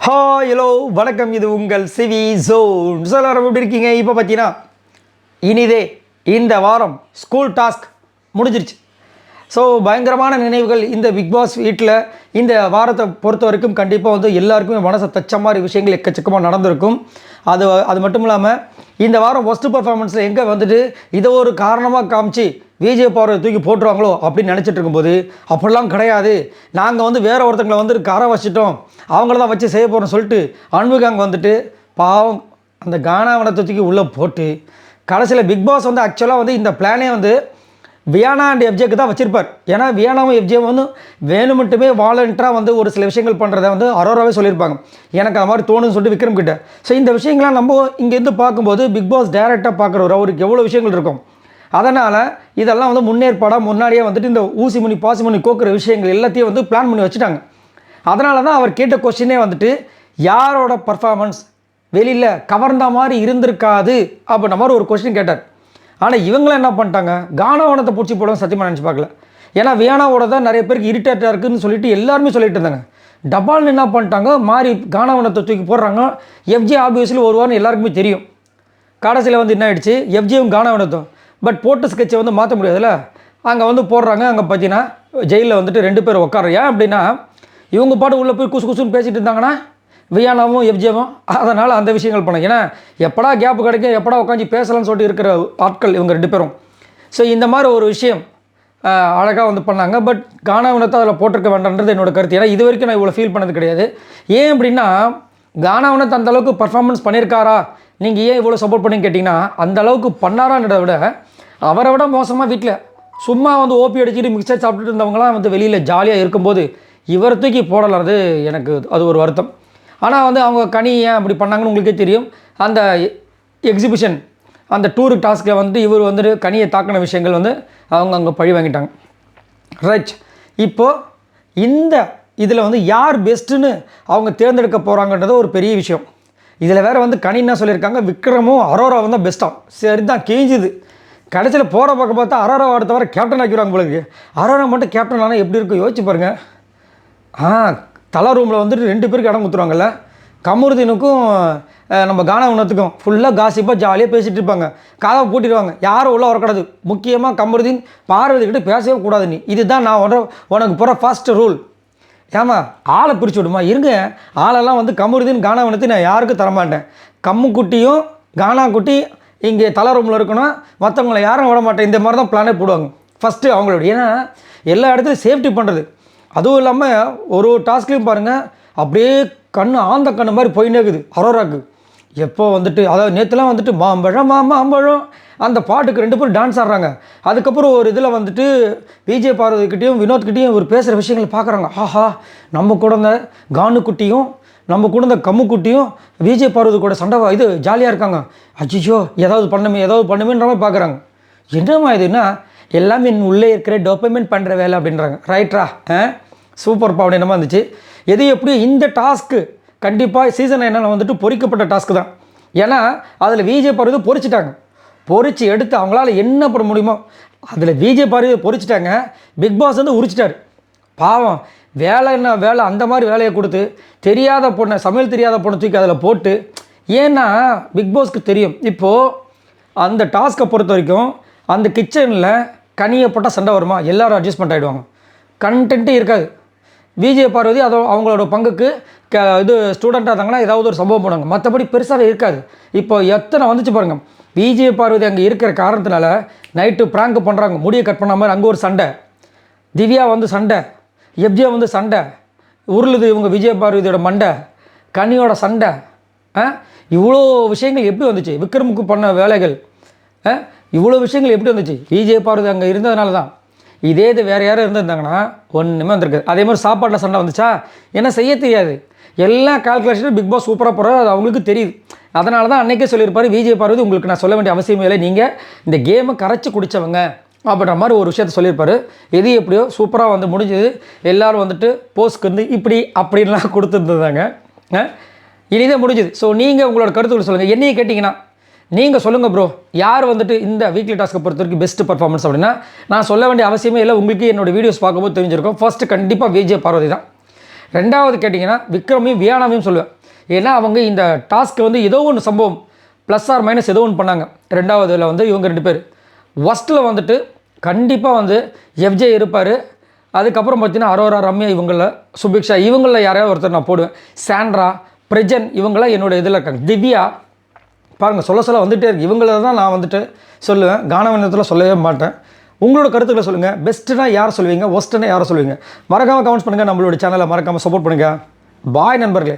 Hi hello வணக்கம். இது உங்கள் சிவி ஜோன். எல்லாரும் எப்படி இருக்கீங்க? இப்போ பார்த்தீங்கன்னா இனிதே இந்த வாரம் ஸ்கூல் டாஸ்க் முடிஞ்சிருச்சு. ஸோ பயங்கரமான நினைவுகள் இந்த பிக் பாஸ் வீட்டில் இந்த வாரத்தை பொறுத்த வரைக்கும் கண்டிப்பாக வந்து எல்லாருக்குமே மனசை தச்ச மாதிரி விஷயங்கள் எக்கச்சக்கமாக நடந்திருக்கும். அது மட்டும் இல்லாமல் இந்த வாரம் ஃபஸ்ட்டு பர்ஃபார்மன்ஸில் எங்கே வந்துட்டு இதை ஒரு காரணமாக காமிச்சு விஜய் பவரை தூக்கி போட்டுருவாங்களோ அப்படின்னு நினச்சிட்டு இருக்கும்போது அப்படிலாம் கிடையாது. நாங்கள் வந்து வேறு ஒருத்தங்களை வந்து கரை வச்சிட்டோம், அவங்கள தான் வச்சு செய்ய போகிறோம்னு சொல்லிட்டு அன்புகாங்க வந்துட்டு பாவம் அந்த கானாவனத்தை தூக்கி உள்ளே போட்டு கடைசியில் பிக் பாஸ் வந்து ஆக்சுவலாக வந்து இந்த பிளானே வந்து வியானா அண்ட் எஃப்ஜேக்கு தான் வச்சிருப்பார். ஏன்னா வியானாவும் எஃப்ஜேவும் வந்து வேணுமெட்டுமே வாலண்டராக வந்து ஒரு சில விஷயங்கள் பண்ணுறதை வந்து அரோராவே சொல்லியிருப்பாங்க. எனக்கு அது மாதிரி தோணுன்னு சொல்லிட்டு விக்ரம் கிட்ட. ஸோ இந்த விஷயங்கள்லாம் நம்ம இங்கேருந்து பார்க்கும்போது பிக் பாஸ் டைரெக்டாக பார்க்குறவர் அவருக்கு எவ்வளோ விஷயங்கள் இருக்கும். அதனால் இதெல்லாம் வந்து முன்னேற்பாடாக முன்னாடியே வந்துட்டு இந்த ஊசி மணி பாசி மணி கோக்குற விஷயங்கள் எல்லாத்தையும் வந்து பிளான் பண்ணி வச்சுட்டாங்க. அதனால தான் அவர் கேட்ட கொஸ்டினே வந்துட்டு யாரோட பர்ஃபார்மன்ஸ் வெளியில் கவர்ந்த மாதிரி இருந்திருக்காது அப்படின்ற மாதிரி ஒரு கொஸ்டின் கேட்டார். ஆனால் இவங்களும் என்ன பண்ணிட்டாங்க, கானாவனத்தை பிடிச்சி போடவும் சத்தியமாக நினச்சி பார்க்கல. ஏன்னா வியானாவோட தான் நிறைய பேருக்கு இரிட்டேட்டாக இருக்குதுன்னு சொல்லிட்டு எல்லாருமே சொல்லிட்டு இருந்தாங்க. டபால்னு என்ன பண்ணிட்டாங்க, மாறி கானாவனத்தை தூக்கி போடுறாங்க. எஃப்ஜே ஆப்வியஸ்லி ஒரு வாரம் எல்லாருக்குமே தெரியும். கடைசியில் வந்து என்ன ஆகிடுச்சு, எஃப்ஜேவும் கானாவனத்தும் பட் போட்டு ஸ்கெட்சை வந்து மாற்ற முடியாதுல்ல. அங்கே வந்து போடுறாங்க. அங்கே பார்த்தீங்கன்னா ஜெயிலில் வந்துட்டு 2 பேர் உட்கார. ஏன் அப்படின்னா இவங்க பாட்டு உள்ளே போய் குசுன்னு பேசிகிட்டு இருந்தாங்கன்னா வியானாவும் எஃப்ஜேவும் அதனால் அந்த விஷயங்கள் பண்ணாங்க. ஏன்னா எப்படா கேப்பு கிடைக்கும், எப்படா உட்காந்து பேசலாம்னு சொல்லிட்டு இருக்கிற ஆட்கள் இவங்க 2 பேரும். ஸோ இந்த மாதிரி ஒரு விஷயம் அழகாக வந்து பண்ணாங்க. பட் கானாவனத்தை அதில் போட்டிருக்க வேண்டான்றது என்னோட கருத்து. ஏன்னா இது வரைக்கும் நான் இவ்வளோ ஃபீல் பண்ணது கிடையாது. ஏன் அப்படின்னா கானாவனத்தை அந்தளவுக்கு பர்ஃபார்மன்ஸ் பண்ணியிருக்காரா, நீங்கள் ஏன் இவ்வளோ சப்போர்ட் பண்ணி கேட்டிங்கன்னா அந்தளவுக்கு பண்ணாரான்றதை விட அவரை விட மோசமாக வீட்டில் சும்மா வந்து ஓபி அடிச்சுட்டு மிக்சர் சாப்பிட்டுட்டு இருந்தவங்களாம் வந்து வெளியில் ஜாலியாக இருக்கும்போது இவர் தூக்கி போடலாது எனக்கு அது ஒரு வருத்தம். ஆனால் வந்து அவங்க கனி ஏன் அப்படி பண்ணாங்கன்னு உங்களுக்கே தெரியும். அந்த எக்ஸிபிஷன் அந்த டூரு டாஸ்க்கை வந்து இவர் வந்துட்டு கனியை தாக்கின விஷயங்கள் வந்து அவங்க அங்கே பழி வாங்கிட்டாங்க. ரைட். இப்போது இந்த இதில் வந்து யார் பெஸ்ட்டுன்னு அவங்க தேர்ந்தெடுக்க போகிறாங்கன்றது ஒரு பெரிய விஷயம். இதில் வேறு வந்து கனி என்ன சொல்லியிருக்காங்க, விக்ரமும் அரோராவும் தான் பெஸ்ட்டாக. சரி தான் கிழிஞ்சுது. கடைசியில் போகிற பக்கம் பார்த்தா அரோரா அடுத்த வர கேப்டன் ஆக்கிடுவாங்க போல. அரோரா மட்டும் கேப்டன் ஆனால் எப்படி இருக்கும் யோசிச்சு பாருங்கள். தலை ரூமில் வந்துட்டு 2 பேருக்கு இடம் கொடுத்துருவாங்கல்ல. கமருதீனுக்கும் நம்ம கானாவனத்துக்கும் ஃபுல்லாக காசிப்பாக ஜாலியாக பேசிகிட்டு இருப்பாங்க. கதவை பூட்டிடுவாங்க, யாரும் உள்ளே வரக்கூடாது. முக்கியமாக கமருதீன் பார்வதிக்கிட்ட பேசவே கூடாது. நீ இதுதான் நான் உனக்கு போகிற ஃபர்ஸ்ட் ரூல். ஏமா ஆளை பிரித்து விடுமா இருங்க. ஆளெல்லாம் வந்து கமருதீன் கானாவனத்தை நான் யாருக்கும் தரமாட்டேன். கம்முக்குட்டியும் கானாக்குட்டி இங்கே தலை ரூமில் இருக்கணும், மற்றவங்களை யாரும் விட மாட்டேன். இந்த மாதிரி தான் பிளானே போடுவாங்க ஃபஸ்ட்டு அவங்களோட. ஏன்னா எல்லா இடத்துலையும் சேஃப்டி பண்ணுறது. அதுவும் இல்லாமல் ஒரு டாஸ்க்லையும் பாருங்கள் அப்படியே ஆந்த கண்ணு மாதிரி போயின்னே இருக்குது அரோராக்கு. எப்போ வந்துட்டு அதாவது நேற்றுலாம் வந்துட்டு மாம்பழம் மாம்பழம் அந்த பாட்டுக்கு 2 பேரும் டான்ஸ் ஆடுறாங்க. அதுக்கப்புறம் ஒரு இதில் வந்துட்டு விஜய் பார்வதிக்கிட்டையும் வினோத்கிட்டையும் ஒரு பேசுகிற விஷயங்களை பார்க்குறாங்க. ஆஹா, நம்ம கூட இந்த கானுக்குட்டியும் நம்ம கூட இந்த கம்முக்குட்டியும் விஜய் பார்வதி கூட சண்டை இது ஜாலியாக இருக்காங்க. அஜிஜோ ஏதாவது பண்ணுமேன்ற மாதிரி பார்க்குறாங்க. என்னம்மா இதுன்னா எல்லாமே உள்ளே இருக்கிற டோப்பமெண்ட் பண்ணுற வேலை அப்படின்றாங்க. ரைட்ரா, சூப்பர் பாவம் என்னமா இருந்துச்சு. எது எப்படியோ இந்த டாஸ்க்கு கண்டிப்பாக சீசன் 9 வந்துட்டு பொறிக்கப்பட்ட டாஸ்க்கு தான். ஏன்னா அதில் விஜய் பார்வதி பொறிச்சிட்டாங்க. பொறிச்சு எடுத்து அவங்களால என்ன பண்ண முடியுமோ அதில் விஜய் பார்வதி பொறிச்சிட்டாங்க. பிக் பாஸ் வந்து உரிச்சிட்டார். பாவம் வேலை என்ன வேலை அந்த மாதிரி வேலையை கொடுத்து தெரியாத பொண்ணை சமையல் தெரியாத பொண்ணை தூக்கி அதில் போட்டு. ஏன்னா பிக் பாஸ்க்கு தெரியும் இப்போது அந்த டாஸ்க்கை பொறுத்த வரைக்கும் அந்த கிச்சனில் கனியை போட்டால் சண்டை வருமா, எல்லோரும் அட்ஜஸ்ட்மெண்ட் ஆகிடுவாங்க, கண்டென்ட்டே இருக்காது. விஜய் பார்வதி அவங்களோட பங்குக்கு இது ஸ்டூடெண்ட்டாக இருந்தாங்கன்னா ஏதாவது ஒரு சம்பவம் போடுவாங்க, மற்றபடி பெருசாகவே இருக்காது. இப்போ எத்தனை வந்துச்சு பாருங்கள். விஜய் பார்வதி அங்கே இருக்கிற காரணத்தினால நைட்டு ப்ராங்க் பண்ணுறாங்க, முடியை கட் பண்ண மாதிரி அங்கே ஒரு சண்டை, திவ்யா வந்து சண்டை, எப்ஜே வந்து சண்டை உருளுது இவங்க விஜய் பார்வதியோட மண்டை, கனியோட சண்டை. இவ்வளோ விஷயங்கள் எப்படி வந்துச்சு, விக்ரமுக்கு பண்ண வேலைகள், இவ்வளோ விஷயங்கள் எப்படி வந்துச்சு, விஜய் பார்வதி அங்கே இருந்ததுனால தான். இதே இது வேறு யாரும் இருந்திருந்தாங்கன்னா ஒன்றுமே வந்திருக்காது. அதே மாதிரி சாப்பாட்டில் சண்டை வந்துச்சா, என்ன செய்ய தெரியாது. எல்லா கால்குலேஷனும் பிக் பாஸ் சூப்பராக போகிறது, அது அவங்களுக்கு தெரியுது. அதனால தான் அன்றைக்கே சொல்லியிருப்பார் விஜய் பார்வதி உங்களுக்கு நான் சொல்ல வேண்டிய அவசியமே இல்லை, நீங்கள் இந்த கேமை கரைச்சி குடித்தவங்க அப்படின்ற மாதிரி ஒரு விஷயத்த சொல்லியிருப்பார். எது எப்படியோ சூப்பராக வந்து முடிஞ்சது. எல்லோரும் வந்துட்டு போஸ்க்கு வந்து இப்படி அப்படின்லாம் கொடுத்துருந்தாங்க. இனிதான் முடிஞ்சுது. ஸோ நீங்கள் உங்களோட கருத்துக்கள் சொல்லுங்கள். என்னையை கேட்டிங்கன்னா நீங்கள் சொல்லுங்கள் ப்ரோ, யார் வந்துட்டு இந்த வீக்லி டாஸ்க்கை பொறுத்த வரைக்கும் பெஸ்ட் பர்ஃபார்மன்ஸ் அப்படின்னா நான் சொல்ல வேண்டிய அவசியமே இல்லை. உங்களுக்கு என்னோடய வீடியோஸ் பார்க்கும்போது தெரிஞ்சிருக்கும். ஃபர்ஸ்ட்டு கண்டிப்பாக விஜய் பார்வதி தான். ரெண்டாவது கேட்டிங்கன்னா விக்ரமையும் வியானாவையும் சொல்லுவேன். ஏன்னா அவங்க இந்த டாஸ்க்கு வந்து ஏதோ ஒன்று சம்பவம் ப்ளஸ் ஆர் மைனஸ் ஏதோ ஒன்று பண்ணாங்க. ரெண்டாவதுல வந்து இவங்க 2 பேர். ஃபஸ்ட்டில் வந்துட்டு கண்டிப்பாக வந்து எஃப்ஜே இருப்பார். அதுக்கப்புறம் பார்த்தீங்கன்னா அரோரா, ரம்யா, இவங்கள சுபிக்ஷா, இவங்களில் யாரையாவது ஒருத்தர் நான் போடுவேன். சாண்ட்ரா, பிரஜன், இவங்களாம் என்னோடய இதில் இருக்காங்க. திவ்யா பாருங்கள் சொல்ல வந்துகிட்டே இருக்குது. இவங்கள தான் நான் வந்துட்டு சொல்லுவேன். கானவனத்தில் சொல்லவே மாட்டேன். உங்களோட கருத்துக்களை சொல்லுங்கள். பெஸ்ட்டுனா யார் சொல்லுவீங்க, ஒஸ்ட்டுனா யாரை சொல்லுவீங்க? மறக்காமல் கமெண்ட்ஸ் பண்ணுங்கள். நம்மளோட சேனலை மறக்காமல் சப்போர்ட் பண்ணுங்கள். பாய் நண்பர்களே.